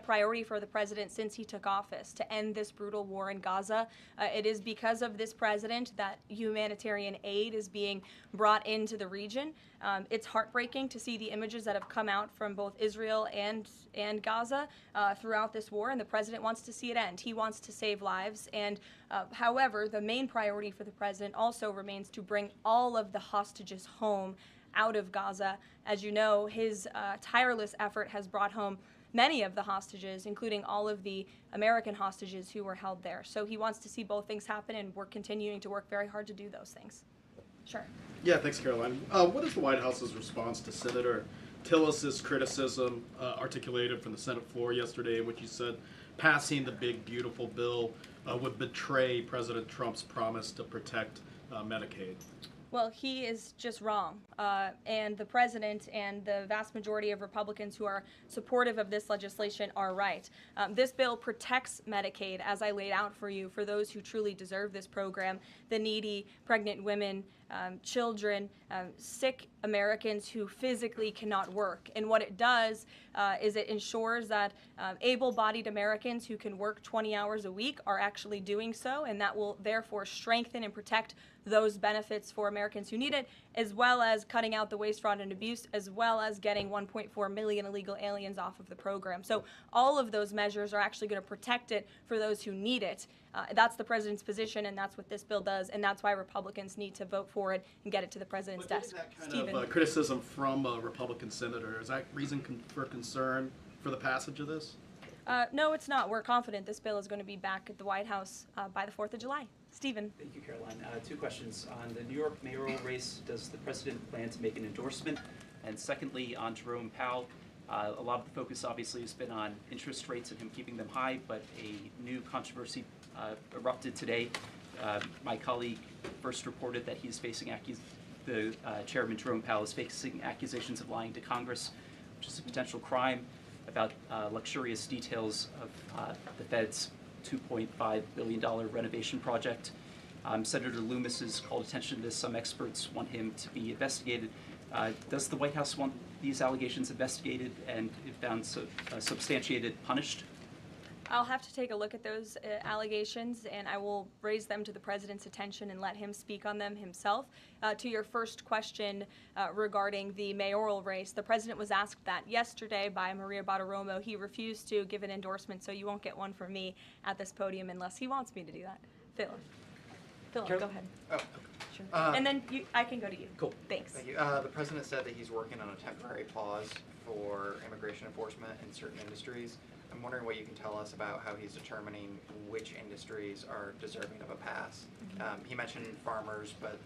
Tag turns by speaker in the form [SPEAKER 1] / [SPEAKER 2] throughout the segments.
[SPEAKER 1] priority for the president since he took office, to end this brutal war in Gaza. It is because of this president that humanitarian aid is being brought into the region. It's heartbreaking to see the images that have come out from both Israel and Gaza throughout this war, and the president wants to see it end. He wants to save lives, and however, the main priority for the president also remains to bring all of the hostages home out of Gaza. As you know, his tireless effort has brought home many of the hostages, including all of the American hostages who were held there. So he wants to see both things happen, and we're continuing to work very hard to do those things. Sure.
[SPEAKER 2] Yeah, thanks, Caroline. What is the White House's response to Senator Tillis's criticism articulated from the Senate floor yesterday, in which he said passing the big, beautiful bill would betray President Trump's promise to protect Medicaid?
[SPEAKER 1] Well, he is just wrong. And the president and the vast majority of Republicans who are supportive of this legislation are right. This bill protects Medicaid, as I laid out for you, for those who truly deserve this program, the needy, pregnant women, children, sick Americans who physically cannot work. And what it does is it ensures that able-bodied Americans who can work 20 hours a week are actually doing so, and that will therefore strengthen and protect those benefits for Americans who need it, as well as cutting out the waste, fraud, and abuse, as well as getting 1.4 million illegal aliens off of the program. So all of those measures are actually going to protect it for those who need it. That's the president's position, and that's what this bill does, and that's why Republicans need to vote for it and get it to the president's desk.
[SPEAKER 2] That kind of criticism from a Republican senator, is that reason for concern for the passage of this?
[SPEAKER 1] No, it's not. We're confident this bill is going to be back at the White House by the 4th of July. Stephen.
[SPEAKER 3] Thank you, Caroline. Two questions. On the New York mayoral race, does the president plan to make an endorsement? And secondly, on Jerome Powell, a lot of the focus obviously has been on interest rates and him keeping them high, but a new controversy erupted today. My colleague first reported that he's facing Chairman Jerome Powell is facing accusations of lying to Congress, which is a potential crime, about luxurious details of the Fed's $2.5 billion renovation project. Senator Loomis has called attention to this. Some experts want him to be investigated. Does the White House want these allegations investigated and, if found substantiated, punished?
[SPEAKER 1] I'll have to take a look at those allegations, and I will raise them to the president's attention and let him speak on them himself. To your first question regarding the mayoral race, the president was asked that yesterday by Maria Bartiromo. He refused to give an endorsement, so you won't get one from me at this podium unless he wants me to do that. Phil, go ahead.
[SPEAKER 4] Oh,
[SPEAKER 1] sure. And then I can go to you.
[SPEAKER 4] Cool.
[SPEAKER 1] Thanks.
[SPEAKER 4] Thank you. The president said that he's working on a temporary pause for immigration enforcement in certain industries. I'm wondering what you can tell us about how he's determining which industries are deserving of a pass. He mentioned farmers, but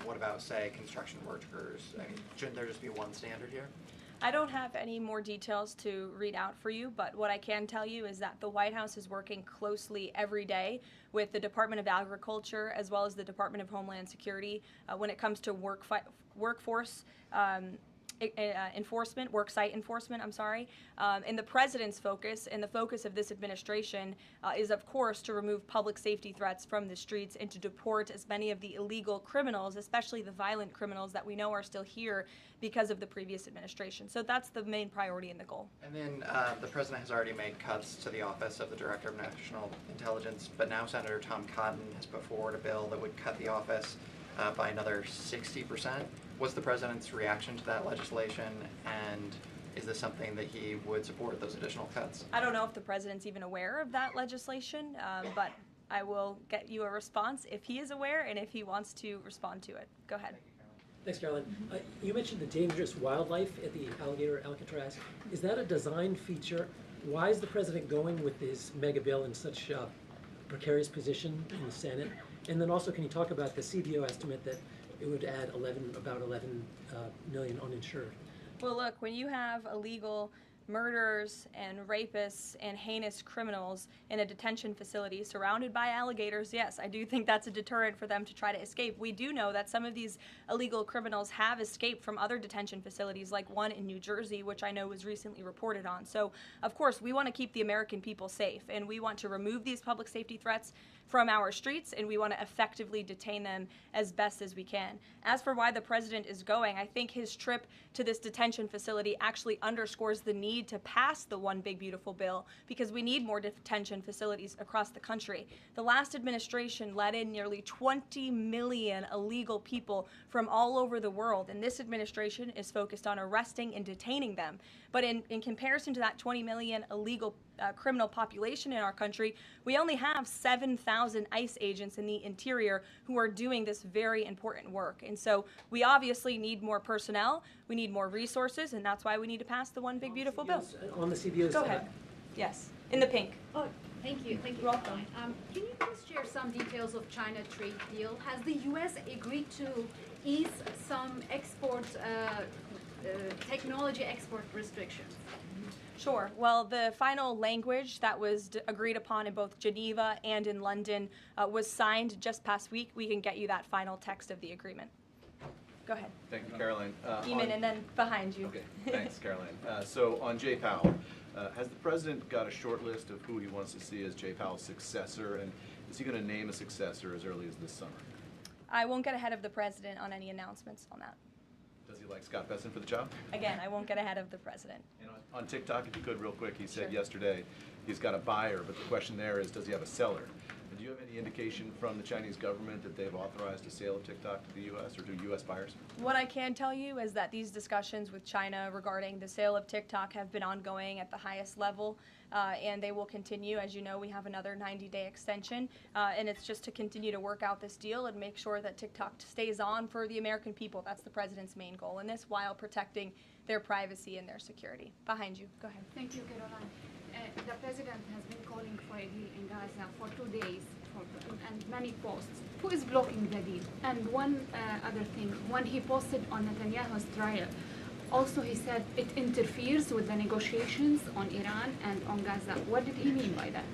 [SPEAKER 4] what about, say, construction workers? I mean, shouldn't there just be one standard here?
[SPEAKER 1] I don't have any more details to read out for you, but what I can tell you is that the White House is working closely every day with the Department of Agriculture as well as the Department of Homeland Security when it comes to workforce enforcement, worksite enforcement, and the president's focus and the focus of this administration is, of course, to remove public safety threats from the streets and to deport as many of the illegal criminals, especially the violent criminals that we know are still here because of the previous administration. So that's the main priority and the goal.
[SPEAKER 4] And then the president has already made cuts to the office of the Director of National Intelligence, but now Senator Tom Cotton has put forward a bill that would cut the office by another 60%. What's the president's reaction to that legislation, and is this something that he would support, those additional cuts?
[SPEAKER 1] I don't know if the president's even aware of that legislation, but I will get you a response if he is aware and if he wants to respond to it. Go ahead.
[SPEAKER 5] Thanks, Caroline. You mentioned the dangerous wildlife at the alligator Alcatraz. Is that a design feature? Why is the president going with this mega bill in such a precarious position in the Senate? And then also, can you talk about the CBO estimate that it would add about 11 million uninsured?
[SPEAKER 1] Well, look, when you have illegal murderers and rapists and heinous criminals in a detention facility surrounded by alligators, yes, I do think that's a deterrent for them to try to escape. We do know that some of these illegal criminals have escaped from other detention facilities, like one in New Jersey, which I know was recently reported on. So, of course, we want to keep the American people safe, and we want to remove these public safety threats from our streets, and we want to effectively detain them as best as we can. As for why the president is going, I think his trip to this detention facility actually underscores the need need to pass the One Big Beautiful Bill because we need more detention facilities across the country. The last administration let in nearly 20 million illegal people from all over the world, and this administration is focused on arresting and detaining them. But in comparison to that 20 million illegal criminal population in our country, we only have 7,000 ICE agents in the interior who are doing this very important work. And so we obviously need more personnel, we need more resources, and that's why we need to pass the One Big Beautiful Bill.
[SPEAKER 5] On the CBOs.
[SPEAKER 1] Go ahead. Yes, in the pink.
[SPEAKER 6] Oh, thank you. Thank you.
[SPEAKER 1] You're welcome.
[SPEAKER 6] Can you please share some details of China trade deal? Has the U.S. agreed to ease some export, technology export restrictions?
[SPEAKER 1] Sure. Well, the final language that was agreed upon in both Geneva and in London was signed just past week. We can get you that final text of the agreement. Go ahead.
[SPEAKER 7] Thank you, Caroline.
[SPEAKER 1] Eamon, and then behind you.
[SPEAKER 7] Okay, thanks, Caroline. So on Jay Powell, has the president got a short list of who he wants to see as Jay Powell's successor, and is he going to name a successor as early as this summer?
[SPEAKER 1] I won't get ahead of the president on any announcements on that.
[SPEAKER 7] Does he like Scott Besson for the job?
[SPEAKER 1] Again, I won't get ahead of the president.
[SPEAKER 7] And on TikTok, if you could, real quick, he said
[SPEAKER 1] Sure.
[SPEAKER 7] yesterday he's got a buyer, but the question there is, does he have a seller? And do you have any indication from the Chinese government that they've authorized a sale of TikTok to the U.S. or to U.S. buyers?
[SPEAKER 1] What I can tell you is that these discussions with China regarding the sale of TikTok have been ongoing at the highest level, and they will continue. As you know, we have another 90-day extension, and it's just to continue to work out this deal and make sure that TikTok stays on for the American people. That's the president's main goal in this, while protecting their privacy and their security. Behind you. Go ahead.
[SPEAKER 8] Thank you, Caroline. The president has been calling for a deal in Gaza for 2 days and many posts. Who is blocking the deal? And one other thing, when he posted on Netanyahu's trial, also he said it interferes with the negotiations on Iran and on Gaza. What did he mean by that?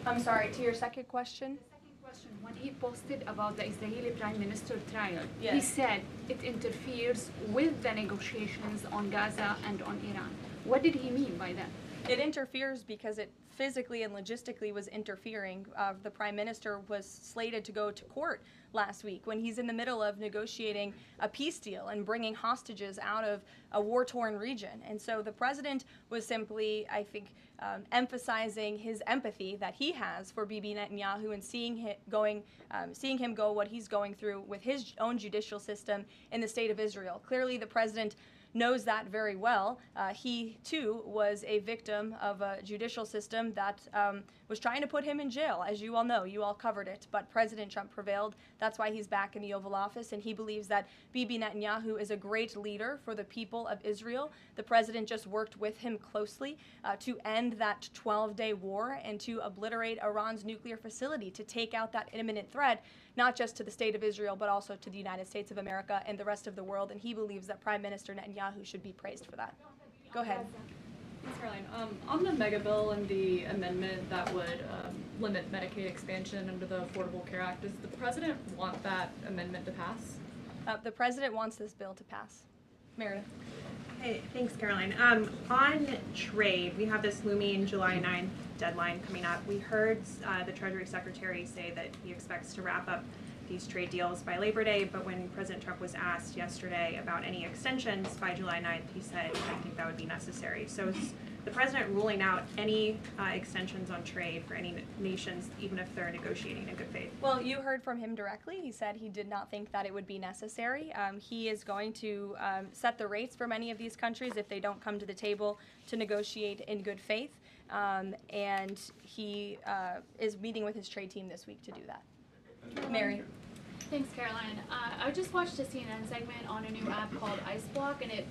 [SPEAKER 1] I'm sorry, to your second question?
[SPEAKER 8] The second question, when he posted about the Israeli Prime Minister trial,
[SPEAKER 1] Yes.
[SPEAKER 8] he said it interferes with the negotiations on Gaza and on Iran. What did he mean by that?
[SPEAKER 1] It interferes because it physically and logistically was interfering. The prime minister was slated to go to court last week when he's in the middle of negotiating a peace deal and bringing hostages out of a war-torn region. And so the president was simply, I think, emphasizing his empathy that he has for Bibi Netanyahu and seeing him go what he's going through with his own judicial system in the state of Israel. Clearly, the president knows that very well. He, too, was a victim of a judicial system that was trying to put him in jail, as you all know. You all covered it. But President Trump prevailed. That's why he's back in the Oval Office, and he believes that Bibi Netanyahu is a great leader for the people of Israel. The president just worked with him closely to end that 12-day war and to obliterate Iran's nuclear facility, to take out that imminent threat, not just to the state of Israel, but also to the United States of America and the rest of the world. And he believes that Prime Minister Netanyahu should be praised for that. Go ahead.
[SPEAKER 9] Thanks, Caroline. On the mega bill and the amendment that would limit Medicaid expansion under the Affordable Care Act, does the president want that amendment to pass?
[SPEAKER 1] The president wants this bill to pass. Meredith.
[SPEAKER 10] Hey, thanks, Caroline. On trade, we have this looming July 9th deadline coming up. We heard the Treasury Secretary say that he expects to wrap up these trade deals by Labor Day, but when President Trump was asked yesterday about any extensions by July 9th, he said, I think that would be necessary. So is the president ruling out any extensions on trade for any nations, even if they're negotiating in good faith?
[SPEAKER 1] Well, you heard from him directly. He said he did not think that it would be necessary. He is going to set the rates for many of these countries if they don't come to the table to negotiate in good faith. And he is meeting with his trade team this week to do that. Mary.
[SPEAKER 11] Thanks, Caroline. I just watched a CNN segment on a new app called ICE Block, and it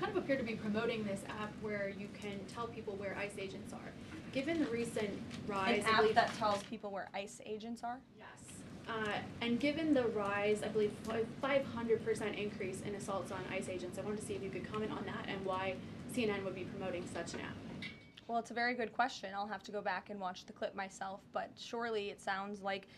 [SPEAKER 11] kind of appeared to be promoting this app where you can tell people where ICE agents are. Given the recent rise,
[SPEAKER 1] An app that tells people where ICE agents are?
[SPEAKER 11] Yes. And given the rise, I believe 500% increase in assaults on ICE agents, I wanted to see if you could comment on that and why CNN would be promoting such an app.
[SPEAKER 1] Well, it's a very good question. I'll have to go back and watch the clip myself, but surely it sounds like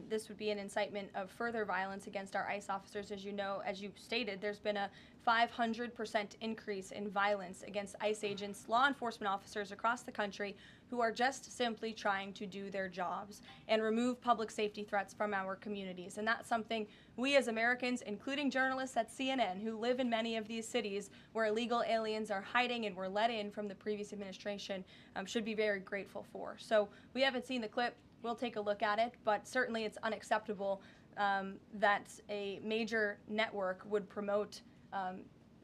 [SPEAKER 1] this would be an incitement of further violence against our ICE officers. As you know, as you stated, there's been a 500% increase in violence against ICE agents, law enforcement officers across the country who are just simply trying to do their jobs and remove public safety threats from our communities. And that's something we as Americans, including journalists at CNN who live in many of these cities where illegal aliens are hiding and were let in from the previous administration, should be very grateful for. So we haven't seen the clip. We'll take a look at it, but certainly it's unacceptable that a major network would promote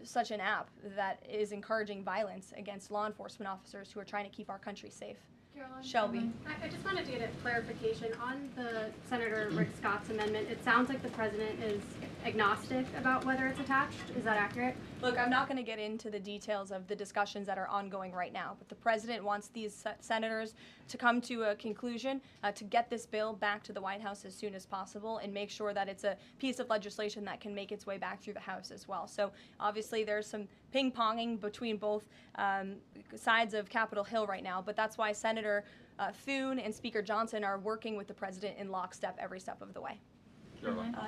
[SPEAKER 1] such an app that is encouraging violence against law enforcement officers who are trying to keep our country safe.
[SPEAKER 12] Caroline,
[SPEAKER 1] Shelby.
[SPEAKER 12] I just wanted to get a clarification on the Senator Rick Scott's amendment. It sounds like the president is agnostic about whether it's attached. Is that accurate?
[SPEAKER 1] Look, I'm not going to get into the details of the discussions that are ongoing right now, but the president wants these senators to come to a conclusion, to get this bill back to the White House as soon as possible and make sure that it's a piece of legislation that can make its way back through the House as well. So obviously there's some ping-ponging between both sides of Capitol Hill right now, but that's why Senator Thune and Speaker Johnson are working with the president in lockstep every step of the way.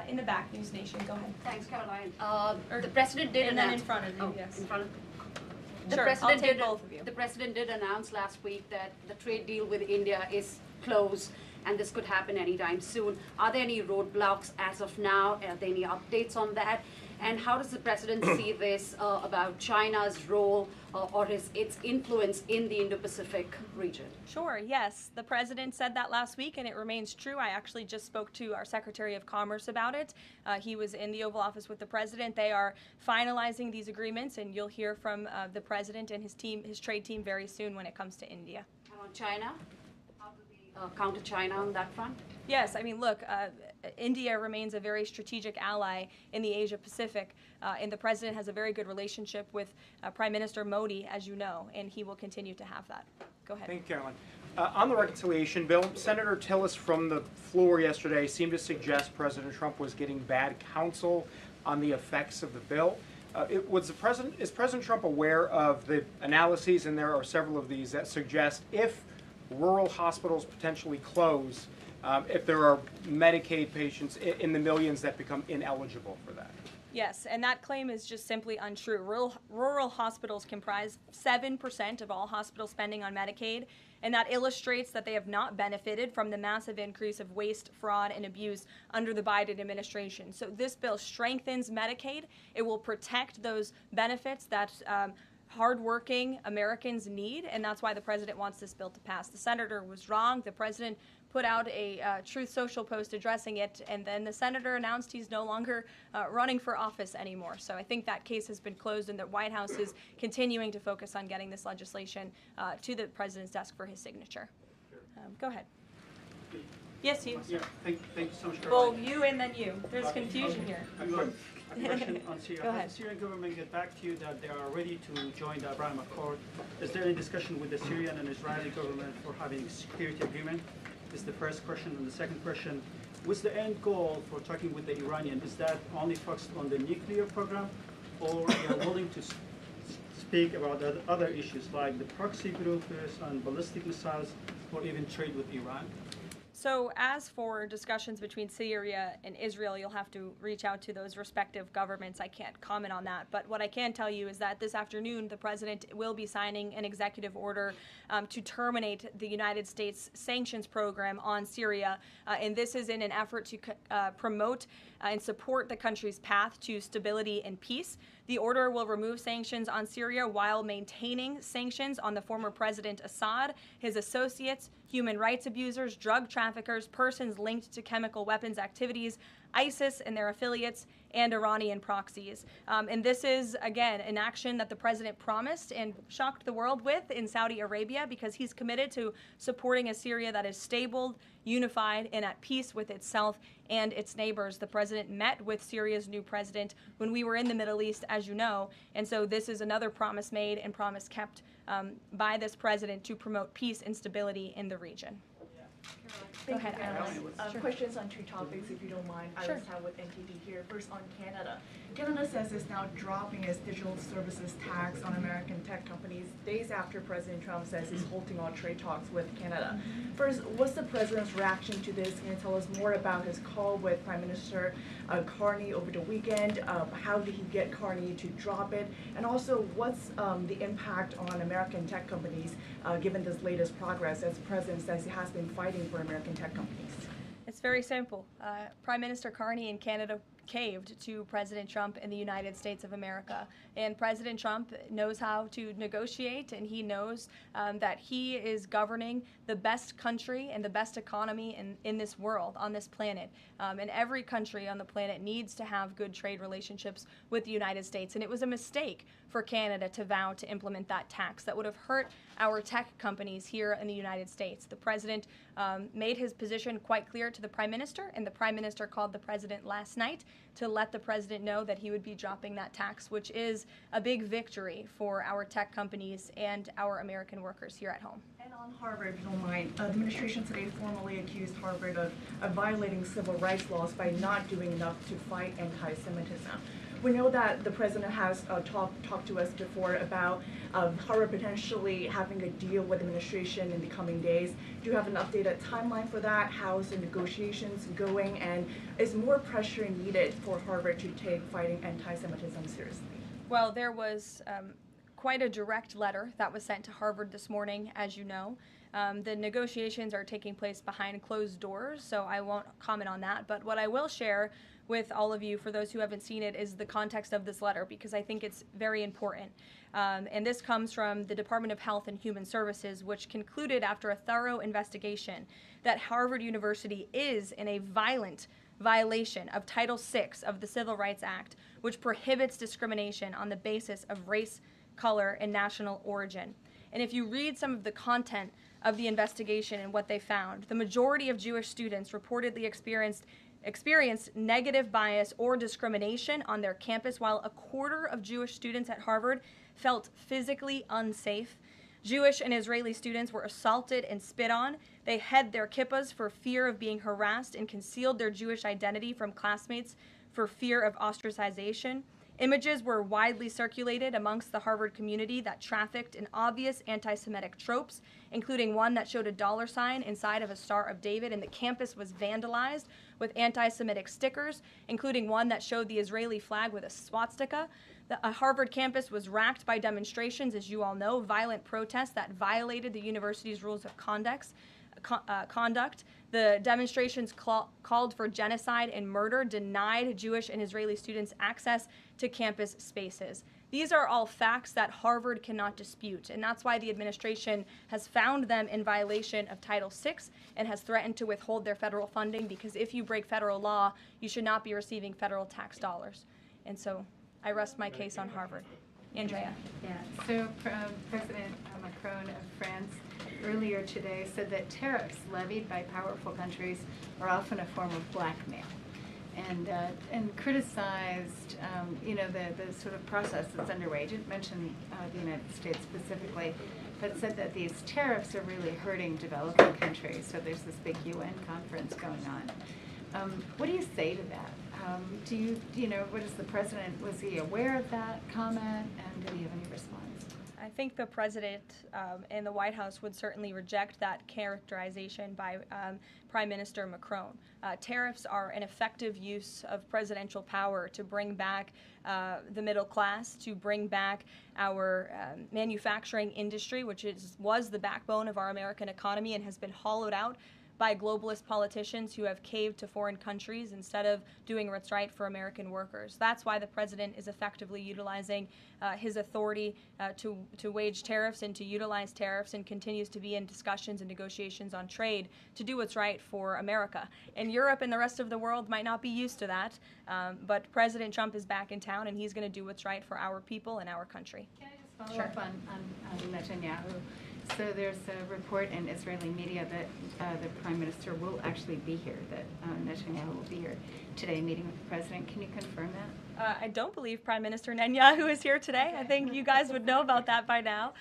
[SPEAKER 1] In the back, News Nation, go ahead.
[SPEAKER 13] Thanks, Caroline. The president did
[SPEAKER 1] and then
[SPEAKER 13] announce.
[SPEAKER 1] in front of you,
[SPEAKER 13] Oh,
[SPEAKER 1] yes.
[SPEAKER 13] in front of.
[SPEAKER 1] Sure, I'll take both of you.
[SPEAKER 13] The president did announce last week that the trade deal with India is closed, and this could happen anytime soon. Are there any roadblocks as of now? Are there any updates on that? And how does the president see this about China's role or its influence in the Indo-Pacific region?
[SPEAKER 1] Sure, yes. The president said that last week, and it remains true. I actually just spoke to our Secretary of Commerce about it. He was in the Oval Office with the president. They are finalizing these agreements, and you'll hear from the president and his team, his trade team, very soon when it comes to India.
[SPEAKER 13] And on China? How do we counter China on that front?
[SPEAKER 1] Yes, I mean, look, India remains a very strategic ally in the Asia Pacific, and the president has a very good relationship with Prime Minister Modi, as you know, and he will continue to have that. Go ahead.
[SPEAKER 14] Thank you, Caroline. On the reconciliation bill, Senator Tillis from the floor yesterday seemed to suggest President Trump was getting bad counsel on the effects of the bill. Is President Trump aware of the analyses, and there are several of these, that suggest if rural hospitals potentially close, if there are Medicaid patients in the millions that become ineligible for that?
[SPEAKER 1] Yes, and that claim is just simply untrue. Rural hospitals comprise 7% of all hospital spending on Medicaid, and that illustrates that they have not benefited from the massive increase of waste, fraud, and abuse under the Biden administration. So this bill strengthens Medicaid. It will protect those benefits that hardworking Americans need, and that's why the president wants this bill to pass. The senator was wrong. The president put out a Truth Social post addressing it, and then the senator announced he's no longer running for office anymore. So I think that case has been closed, and the White House is continuing to focus on getting this legislation to the president's desk for his signature. Go ahead. Yes, you.
[SPEAKER 15] Yeah, thank you so much.
[SPEAKER 1] Well, you and then you. There's confusion here.
[SPEAKER 15] A question on Syria.
[SPEAKER 1] Go ahead.
[SPEAKER 15] Has the Syrian government get back to you that they are ready to join the Abraham Accord? Is there any discussion with the Syrian and Israeli government for having a security agreement? Is the first question. And the second question, what's the end goal for talking with the Iranian? Is that only focused on the nuclear program, or they are willing to speak about other issues like the proxy groups and ballistic missiles, or even trade with Iran?
[SPEAKER 1] So as for discussions between Syria and Israel, you'll have to reach out to those respective governments. I can't comment on that. But what I can tell you is that this afternoon, the president will be signing an executive order to terminate the United States sanctions program on Syria. And this is in an effort to promote and support the country's path to stability and peace. The order will remove sanctions on Syria while maintaining sanctions on the former President Assad, his associates, human rights abusers, drug traffickers, persons linked to chemical weapons activities, ISIS and their affiliates, and Iranian proxies. And this is, again, an action that the president promised and shocked the world with in Saudi Arabia, because he's committed to supporting a Syria that is stable, unified, and at peace with itself and its neighbors. The president met with Syria's new president when we were in the Middle East, as you know, and so this is another promise made and promise kept by this president to promote peace and stability in the region.
[SPEAKER 16] Thank
[SPEAKER 1] Go ahead,
[SPEAKER 16] you, Caroline.
[SPEAKER 1] Sure.
[SPEAKER 16] Questions on two topics, if you don't mind.
[SPEAKER 1] Sure.
[SPEAKER 16] Iris Howe with NTV here. First on Canada. Canada says it's now dropping its digital services tax on American tech companies days after President Trump says he's halting all trade talks with Canada. First, what's the president's reaction to this? Can you tell us more about his call with Prime Minister Carney over the weekend? How did he get Carney to drop it? And also, what's the impact on American tech companies given this latest progress, as the president says he has been fighting for American tech companies?
[SPEAKER 1] It's very simple. Prime Minister Carney in Canada caved to President Trump in the United States of America. And President Trump knows how to negotiate, and he knows that he is governing the best country and the best economy in this world, on this planet. And every country on the planet needs to have good trade relationships with the United States. And it was a mistake for Canada to vow to implement that tax that would have hurt our tech companies here in the United States. The president made his position quite clear to the Prime Minister, and the Prime Minister called the president last night to let the president know that he would be dropping that tax, which is a big victory for our tech companies and our American workers here at home.
[SPEAKER 16] And on Harvard, if you don't mind, the administration today formally accused Harvard of violating civil rights laws by not doing enough to fight anti-Semitism. We know that the president has talked to us before about Harvard potentially having a deal with the administration in the coming days. Do you have an updated timeline for that? How's the negotiations going? And is more pressure needed for Harvard to take fighting anti-Semitism seriously?
[SPEAKER 1] Well, there was quite a direct letter that was sent to Harvard this morning, as you know. The negotiations are taking place behind closed doors, so I won't comment on that. But what I will share with all of you, for those who haven't seen it, is the context of this letter, because I think it's very important. And this comes from the Department of Health and Human Services, which concluded after a thorough investigation that Harvard University is in a violent violation of Title VI of the Civil Rights Act, which prohibits discrimination on the basis of race, color, and national origin. And if you read some of the content of the investigation and what they found, the majority of Jewish students reportedly experienced negative bias or discrimination on their campus, while a quarter of Jewish students at Harvard felt physically unsafe. Jewish and Israeli students were assaulted and spit on. They hid their kippahs for fear of being harassed and concealed their Jewish identity from classmates for fear of ostracization. Images were widely circulated amongst the Harvard community that trafficked in obvious anti-Semitic tropes, including one that showed a dollar sign inside of a Star of David, and the campus was vandalized with anti-Semitic stickers, including one that showed the Israeli flag with a swastika. The Harvard campus was racked by demonstrations, as you all know, violent protests that violated the university's rules of conduct. The demonstrations called for genocide and murder, denied Jewish and Israeli students access to campus spaces. These are all facts that Harvard cannot dispute, and that's why the administration has found them in violation of Title VI and has threatened to withhold their federal funding, because if you break federal law, you should not be receiving federal tax dollars. And so I rest my case on Harvard. Andrea.
[SPEAKER 17] Yeah, so President Macron of France earlier today said that tariffs levied by powerful countries are often a form of blackmail, and criticized the sort of process that's underway. Didn't mention the United States specifically, but said that these tariffs are really hurting developing countries. So there's this big UN conference going on. What do you say to that? What is the president, was he aware of that comment, and did he have any response?
[SPEAKER 1] I think the president and the White House would certainly reject that characterization by Prime Minister Macron. Tariffs are an effective use of presidential power to bring back the middle class, to bring back our manufacturing industry, which was the backbone of our American economy and has been hollowed out by globalist politicians who have caved to foreign countries instead of doing what's right for American workers. That's why the president is effectively utilizing his authority to wage tariffs and to utilize tariffs, and continues to be in discussions and negotiations on trade to do what's right for America. And Europe and the rest of the world might not be used to that, but President Trump is back in town, and he's going to do what's right for our people and our country.
[SPEAKER 17] Can I just follow up on Netanyahu? So there's a report in Israeli media that the Prime Minister will actually be here, that Netanyahu will be here today meeting with the President. Can you confirm that?
[SPEAKER 1] I don't believe Prime Minister Netanyahu is here today. I think you guys would know about that by now.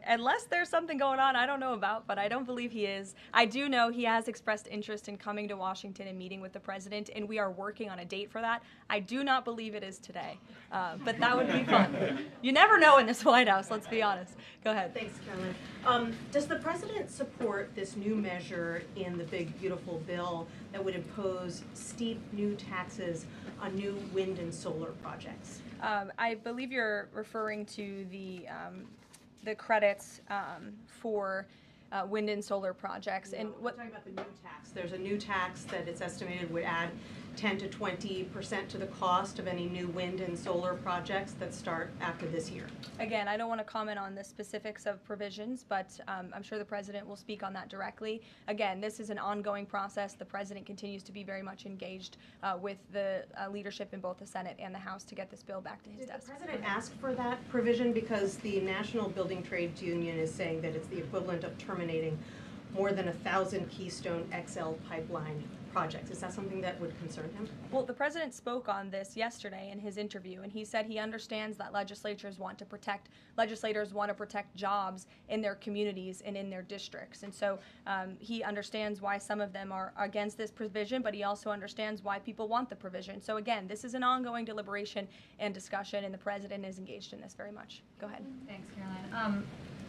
[SPEAKER 1] Unless there's something going on I don't know about, but I don't believe he is. I do know he has expressed interest in coming to Washington and meeting with the president, and we are working on a date for that. I do not believe it is today, but that would be fun. You never know in this White House, let's be honest. Go ahead.
[SPEAKER 18] Thanks, Caroline. Does the president support this new measure in the big, beautiful bill that would impose steep new taxes on new wind and solar projects?
[SPEAKER 1] I believe you're referring to the credits for wind and solar projects.
[SPEAKER 18] No,
[SPEAKER 1] and what?
[SPEAKER 18] I'm talking about the new tax. There's a new tax that it's estimated would add 10 to 20% to the cost of any new wind and solar projects that start after this year.
[SPEAKER 1] Again, I don't want to comment on the specifics of provisions, but I'm sure the president will speak on that directly. Again, this is an ongoing process. The president continues to be very much engaged with the leadership in both the Senate and the House to get this bill back to his desk.
[SPEAKER 18] Did the president ask for that provision? Because the National Building Trades Union is saying that it's the equivalent of terminating more than 1,000 Keystone XL pipeline projects. Is that something that would concern him?
[SPEAKER 1] Well, the president spoke on this yesterday in his interview, and he said he understands that legislators want to protect jobs in their communities and in their districts. And so he understands why some of them are against this provision, but he also understands why people want the provision. So again, this is an ongoing deliberation and discussion, and the president is engaged in this very much. Go ahead.
[SPEAKER 19] Thanks, Caroline.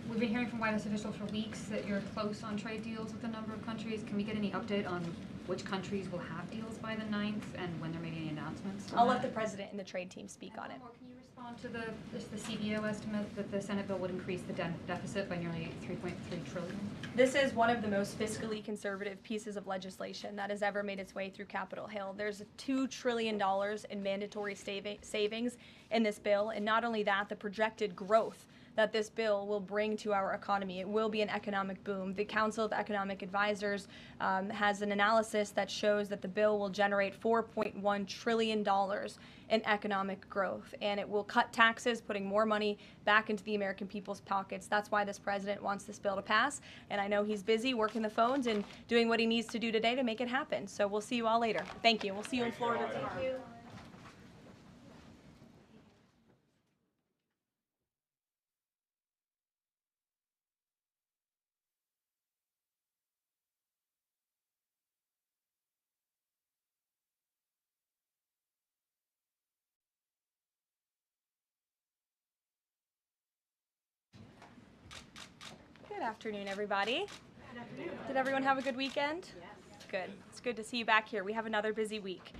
[SPEAKER 19] We've been hearing from White House officials for weeks that you're close on trade deals with a number of countries. Can we get any update on which countries will have deals by the 9th and when they're making any announcements?
[SPEAKER 1] I'll let the president and the trade team speak on it.
[SPEAKER 19] Can you respond to the CBO estimate that the Senate bill would increase the deficit by nearly $3.3 trillion?
[SPEAKER 1] This is one of the most fiscally conservative pieces of legislation that has ever made its way through Capitol Hill. There's $2 trillion in mandatory savings in this bill, and not only that, the projected growth that this bill will bring to our economy. It will be an economic boom. The Council of Economic Advisors has an analysis that shows that the bill will generate $4.1 trillion in economic growth, and it will cut taxes, putting more money back into the American people's pockets. That's why this president wants this bill to pass, and I know he's busy working the phones and doing what he needs to do today to make it happen. So we'll see you all later. Thank you. We'll see you in Florida tomorrow.
[SPEAKER 18] Thank you.
[SPEAKER 1] Good afternoon, everybody.
[SPEAKER 18] Good afternoon.
[SPEAKER 1] Did everyone have a good weekend?
[SPEAKER 18] Yes.
[SPEAKER 1] Good. It's good to see you back here. We have another busy week.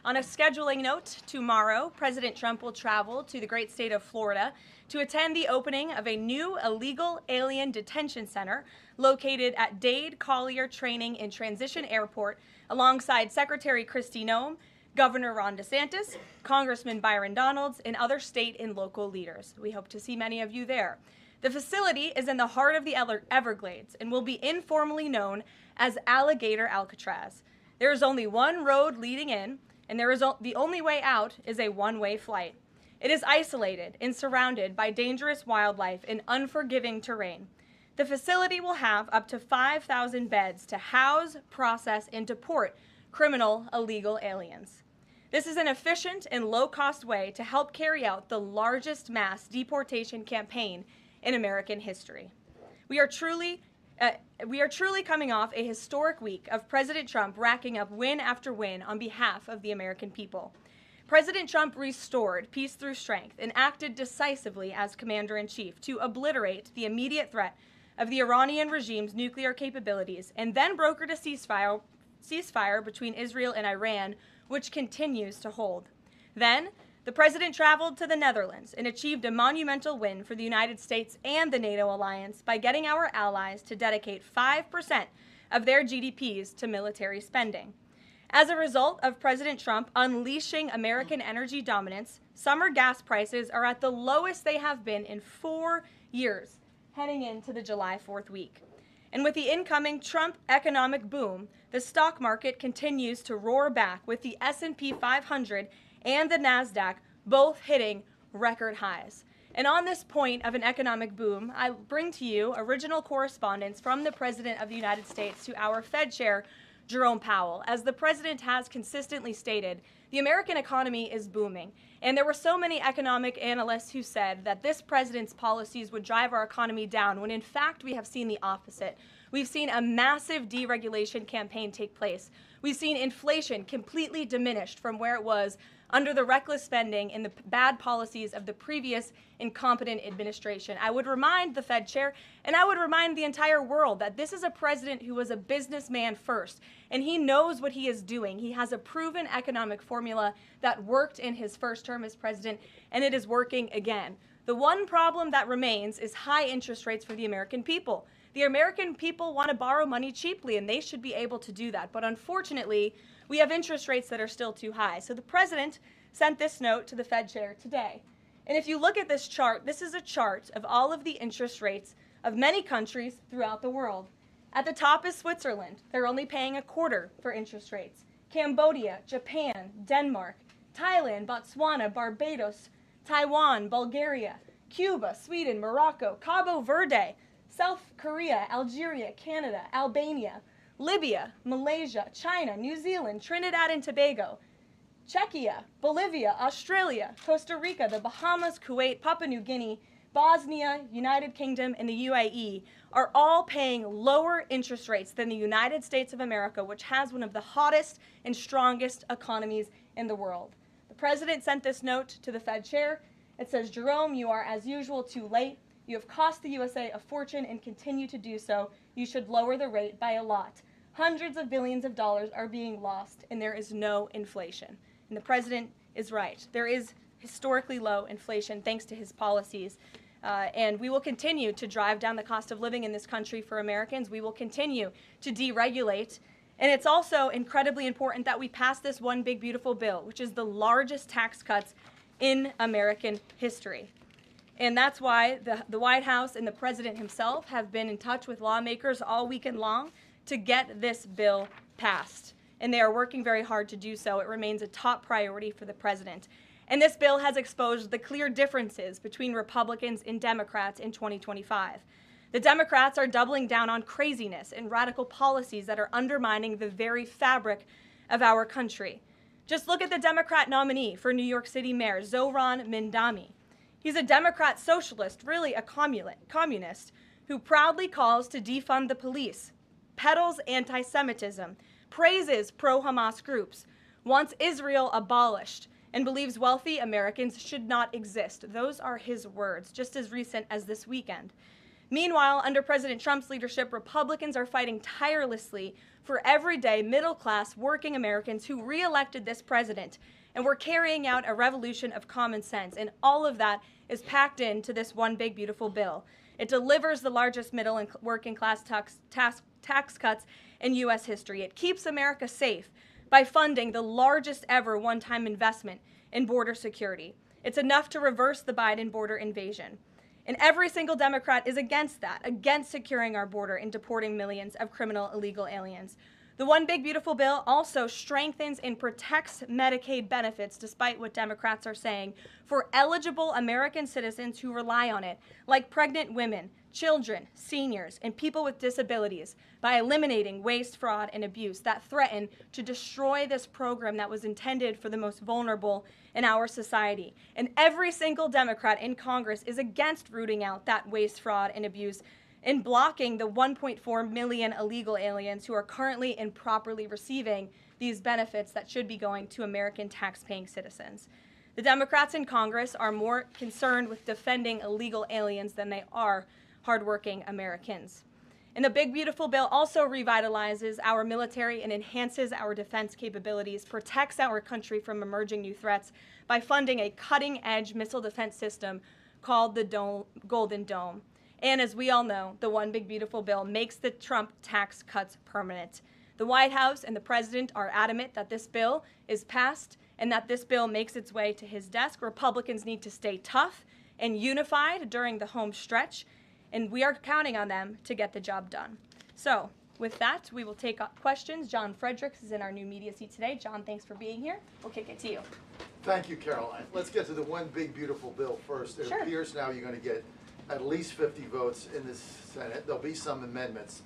[SPEAKER 1] On a scheduling note, tomorrow, President Trump will travel to the great state of Florida to attend the opening of a new illegal alien detention center located at Dade Collier Training and Transition Airport alongside Secretary Kristi Noem, Governor Ron DeSantis, Congressman Byron Donalds, and other state and local leaders. We hope to see many of you there. The facility is in the heart of the Everglades and will be informally known as Alligator Alcatraz. There is only one road leading in, and the only way out is a one-way flight. It is isolated and surrounded by dangerous wildlife and unforgiving terrain. The facility will have up to 5,000 beds to house, process, and deport criminal illegal aliens. This is an efficient and low-cost way to help carry out the largest mass deportation campaign in American history. We are truly coming off a historic week of President Trump racking up win after win on behalf of the American people. President Trump restored peace through strength and acted decisively as commander-in-chief to obliterate the immediate threat of the Iranian regime's nuclear capabilities and then brokered a ceasefire between Israel and Iran, which continues to hold. Then, the president traveled to the Netherlands and achieved a monumental win for the United States and the NATO alliance by getting our allies to dedicate 5% of their GDPs to military spending. As a result of President Trump unleashing American energy dominance, summer gas prices are at the lowest they have been in 4 years, heading into the July 4th week. And with the incoming Trump economic boom, the stock market continues to roar back, with the S&P 500 and the NASDAQ both hitting record highs. And on this point of an economic boom, I bring to you original correspondence from the President of the United States to our Fed Chair, Jerome Powell. As the president has consistently stated, the American economy is booming. And there were so many economic analysts who said that this president's policies would drive our economy down, when in fact we have seen the opposite. We've seen a massive deregulation campaign take place. We've seen inflation completely diminished from where it was under the reckless spending and the bad policies of the previous incompetent administration. I would remind the Fed chair, and I would remind the entire world, that this is a president who was a businessman first, and he knows what he is doing. He has a proven economic formula that worked in his first term as president, and it is working again. The one problem that remains is high interest rates for the American people. The American people want to borrow money cheaply, and they should be able to do that. But unfortunately, we have interest rates that are still too high. So the president sent this note to the Fed chair today. And if you look at this chart, this is a chart of all of the interest rates of many countries throughout the world. At the top is Switzerland. They're only paying 1/4 for interest rates. Cambodia, Japan, Denmark, Thailand, Botswana, Barbados, Taiwan, Bulgaria, Cuba, Sweden, Morocco, Cabo Verde, South Korea, Algeria, Canada, Albania, Libya, Malaysia, China, New Zealand, Trinidad and Tobago, Czechia, Bolivia, Australia, Costa Rica, the Bahamas, Kuwait, Papua New Guinea, Bosnia, United Kingdom, and the UAE are all paying lower interest rates than the United States of America, which has one of the hottest and strongest economies in the world. The president sent this note to the Fed chair. It says, Jerome, you are as usual too late. You have cost the USA a fortune and continue to do so. You should lower the rate by a lot. Hundreds of billions of dollars are being lost, and there is no inflation. And the president is right. There is historically low inflation thanks to his policies. And we will continue to drive down the cost of living in this country for Americans. We will continue to deregulate. And it's also incredibly important that we pass this one big, beautiful bill, which is the largest tax cuts in American history. And that's why the White House and the president himself have been in touch with lawmakers all weekend long to get this bill passed. And they are working very hard to do so. It remains a top priority for the president. And this bill has exposed the clear differences between Republicans and Democrats in 2025. The Democrats are doubling down on craziness and radical policies that are undermining the very fabric of our country. Just look at the Democrat nominee for New York City Mayor, Zohran Mamdani. He's a Democrat socialist, really a communist, who proudly calls to defund the police, peddles anti-Semitism, praises pro-Hamas groups, wants Israel abolished, and believes wealthy Americans should not exist. Those are his words, just as recent as this weekend. Meanwhile, under President Trump's leadership, Republicans are fighting tirelessly for everyday middle-class working Americans who re-elected this president, and we're carrying out a revolution of common sense, and all of that is packed into this one big, beautiful bill. It delivers the largest middle and working class tax cuts in U.S. history. It keeps America safe by funding the largest ever one-time investment in border security. It's enough to reverse the Biden border invasion. And every single Democrat is against that, against securing our border and deporting millions of criminal illegal aliens. The One Big Beautiful Bill also strengthens and protects Medicaid benefits, despite what Democrats are saying, for eligible American citizens who rely on it, like pregnant women, children, seniors, and people with disabilities, by eliminating waste, fraud, and abuse that threaten to destroy this program that was intended for the most vulnerable in our society. And every single Democrat in Congress is against rooting out that waste, fraud, and abuse, in blocking the 1.4 million illegal aliens who are currently improperly receiving these benefits that should be going to American tax-paying citizens. The Democrats in Congress are more concerned with defending illegal aliens than they are hardworking Americans. And the Big Beautiful Bill also revitalizes our military and enhances our defense capabilities, protects our country from emerging new threats by funding a cutting-edge missile defense system called the Golden Dome. And as we all know, the One Big Beautiful Bill makes the Trump tax cuts permanent. The White House and the president are adamant that this bill is passed and that this bill makes its way to his desk. Republicans need to stay tough and unified during the home stretch, and we are counting on them to get the job done. So with that, we will take questions. John Fredericks is in our new media seat today. John, thanks for being here. We'll kick it to you.
[SPEAKER 20] Thank you, Karoline. Let's get to the One Big Beautiful Bill first. It appears now you're going to get at least 50 votes in the Senate. There'll be some amendments.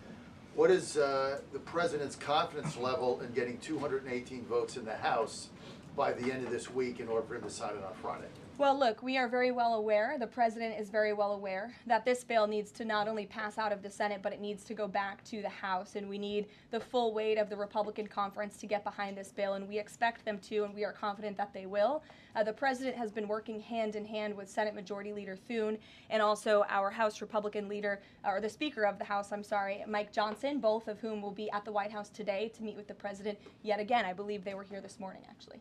[SPEAKER 20] What is the president's confidence level in getting 218 votes in the House by the end of this week in order for him to sign it on Friday?
[SPEAKER 1] Well, look, we are very well aware, the president is very well aware, that this bill needs to not only pass out of the Senate, but it needs to go back to the House, and we need the full weight of the Republican conference to get behind this bill, and we expect them to, and we are confident that they will. The president has been working hand in hand with Senate Majority Leader Thune and also our House Republican leader, or the Speaker of the House, I'm sorry, Mike Johnson, both of whom will be at the White House today to meet with the president yet again. I believe they were here this morning, actually.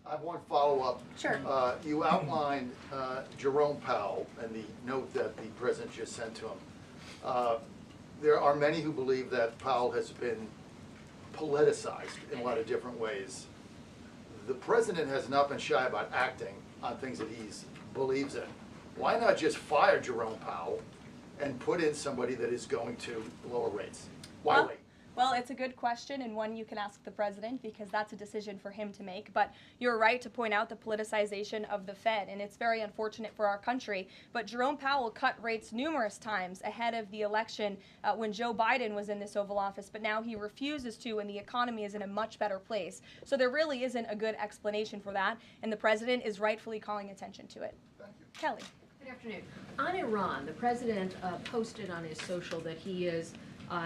[SPEAKER 20] I have one follow-up.
[SPEAKER 1] Sure.
[SPEAKER 20] You outlined Jerome Powell and the note that the president just sent to him. There are many who believe that Powell has been politicized in a lot of different ways. The president has not been shy about acting on things that he believes in. Why not just fire Jerome Powell and put in somebody that is going to lower rates? Why wait?
[SPEAKER 1] Well, it's a good question, and one you can ask the president because that's a decision for him to make. But you're right to point out the politicization of the Fed, and it's very unfortunate for our country. But Jerome Powell cut rates numerous times ahead of the election when Joe Biden was in this Oval Office, but now he refuses to, and the economy is in a much better place. So there really isn't a good explanation for that, and the president is rightfully calling attention to it.
[SPEAKER 20] Thank you.
[SPEAKER 1] Kelly.
[SPEAKER 21] Good afternoon. On Iran, the president posted on his social that he is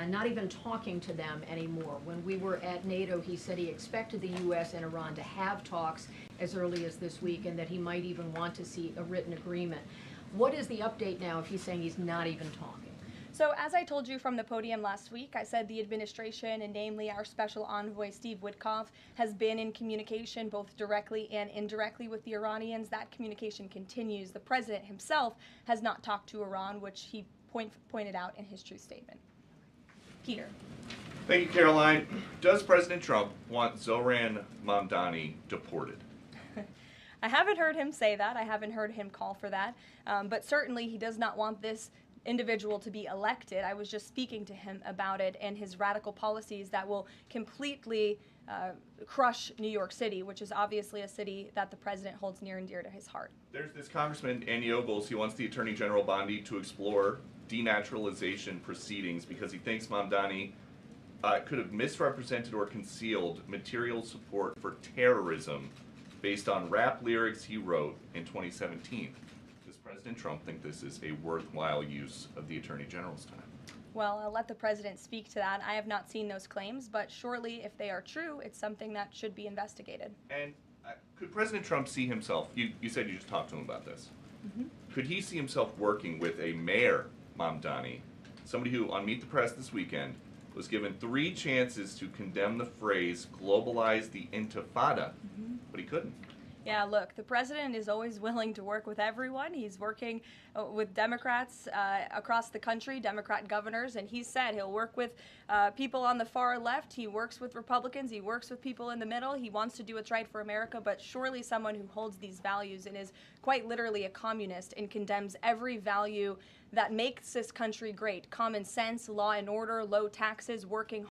[SPEAKER 21] not even talking to them anymore. When we were at NATO, he said he expected the U.S. and Iran to have talks as early as this week and that he might even want to see a written agreement. What is the update now if he's saying he's not even talking?
[SPEAKER 1] So as I told you from the podium last week, I said the administration, and namely our special envoy Steve Witkoff, has been in communication both directly and indirectly with the Iranians. That communication continues. The president himself has not talked to Iran, which he pointed out in his truth statement. Peter.
[SPEAKER 22] Thank you, Caroline. Does President Trump want Zoran Mamdani deported?
[SPEAKER 1] I haven't heard him say that. I haven't heard him call for that. But certainly he does not want this individual to be elected. I was just speaking to him about it and his radical policies that will completely crush New York City, which is obviously a city that the president holds near and dear to his heart.
[SPEAKER 22] There's this Congressman, Andy Ogles. He wants the Attorney General Bondi to explore denaturalization proceedings because he thinks Mamdani could have misrepresented or concealed material support for terrorism based on rap lyrics he wrote in 2017. Does President Trump think this is a worthwhile use of the Attorney General's time?
[SPEAKER 1] Well, I'll let the president speak to that. I have not seen those claims, but surely if they are true, it's something that should be investigated.
[SPEAKER 22] And could President Trump see himself, you said you just talked to him about this, could he see himself working with a mayor, Mamdani, somebody who on Meet the Press this weekend was given 3 chances to condemn the phrase globalize the intifada, but he couldn't?
[SPEAKER 1] Yeah, look, the president is always willing to work with everyone. He's working with Democrats across the country, Democrat governors, and he said he'll work with people on the far left. He works with Republicans. He works with people in the middle. He wants to do what's right for America, but surely someone who holds these values and is quite literally a communist and condemns every value that makes this country great: common sense, law and order, low taxes, working